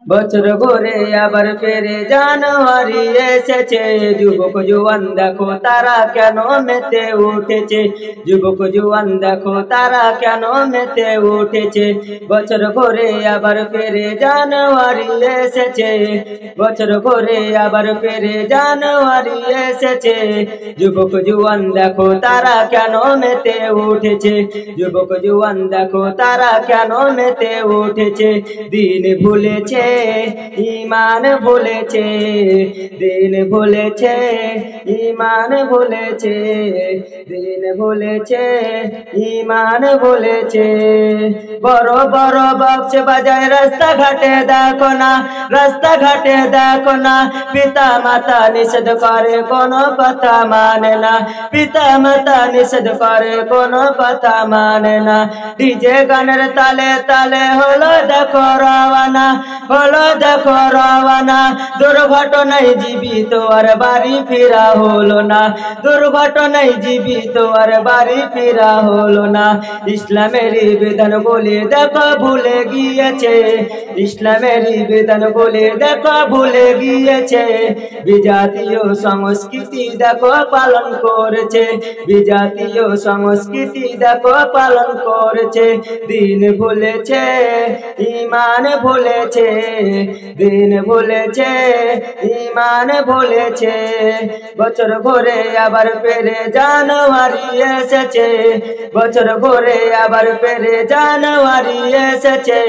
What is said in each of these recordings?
বছর ঘুরে আবার ফিরে জানুয়ারি এসেছে, যুবক জুয়ান দেখো তারা কেন মেতে উঠেছে, যুবক জুয়ান দেখো তারা কেন মেতে উঠেছে। বছর ঘুরে আবার ফিরে জানুয়ারি এসেছে, বছর ঘুরে আবার ফিরে জানুয়ারি এসেছে, যুবক জুয়ান দেখো তারা কেন মেতে উঠেছে, যুবক জুয়ান দেখো তারা কেন মেতে উঠেছে। দিন ভুলেছে ইমান ভুলেছে, দিন ভুলেছে ইমান ভুলেছে, দিন ভুলেছে ইমান ভুলেছে। বড় বড় বক্স বাজায় রাস্তাঘাটে দেখো না, রাস্তাঘাটে দেখো না, পিতা মাতা নিষেধ করে কোনো কথা মানে না, পিতা মাতা নিষেধ করে কোনো কথা মানে না। ডিজে গানের তালে তালে হলো দেখো রওয়ানা, হলো দেখো রওয়ানা, দুর্ঘটনায় জীবিত আর বাড়ি ফিরা হলো না, দুর্ঘটনায় জীবিত আর বাড়ি ফিরা হলো না। ইসলামের বিধান বলে দেখো ভুলে গিয়েছে, ইসলামের বিধান বলে দেখো ভুলে গিয়েছে, বিজাতীয় সংস্কৃতি দেখো পালন করেছে, বিজাতীয় সংস্কৃতি দেখো পালন করেছে। দিন ভুলেছে ইমান ভুলেছে, দিন ভুলেছে ইমান ভুলেছে। বছর ঘুরে আবার ফিরে জানুয়ারি এসেছে, বছর ঘুরে আবার ফিরে জানুয়ারি এসেছে,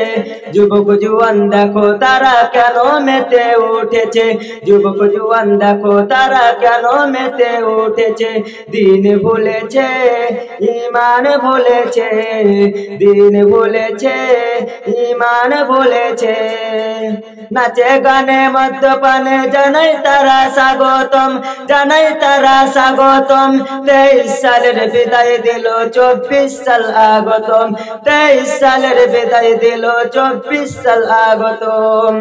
যুবক জুয়ান দেখো তারা কেন মেতে উঠেছে, যুবক জুয়ান দেখো তারা কেন মেতে উঠেছে। দিন ভুলেছে ইমান ভুলেছে, দিন ভুলেছে ইমান ভুলেছে। নাচে গানে মদ্যপানে জানাই তারা স্বাগতম, জানাই তারা স্বাগতম। 23 সালের বিদায় দিল 24 সাল আগতম, 23 সালের বিদায় দিল 24 সাল আগতম।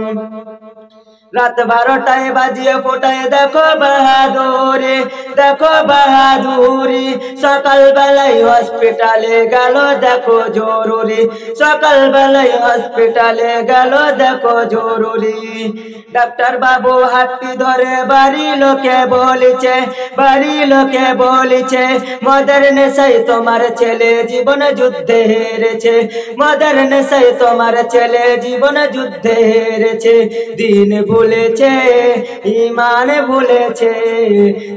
রাত 12টায় বাজিয়ে ফোটায় দেখো বাহাদুরি, দেখো বাহাদুরি, সকাল বেলায় হসপিটালে গেল দেখো জরুরি, সকাল বেলায় হসপিটালে গেল দেখো জরুরি। ডাক্তার বাবু হাতটি ধরে বাড়ি লোকে বলিছে, বাড়ি লোকে বলিছে, মদের নেশায় তোমার ছেলে জীবন যুদ্ধে হেরেছে, মদের নেশায় তোমার ছেলে জীবন যুদ্ধে হেরেছে। দিন ভুলেছে ইমান ভুলেছে,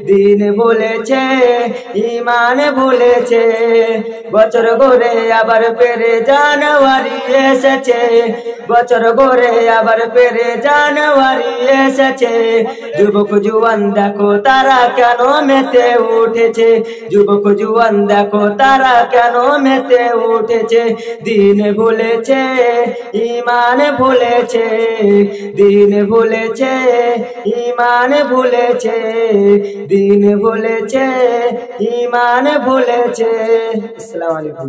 দিন ভুলেছে ইমান ভুলেছে। বছর ঘুরে আবার ফিরে জানুয়ারি এসেছে, বছর ঘুরে আবার ফিরে জানুয়ারি এসেছে, যুবক জুয়ান দেখো তারা কেন মেতে উঠেছে, যুবক জুয়ান দেখো তারা কেন মেতে উঠেছে। দিন ভুলেছে ইমান ভুলেছে, দিন ভুলেছে ইমান ভুলেছে, দিন ভুলেছে ইমান ভুলেছে। আসসালামু আলাইকুম।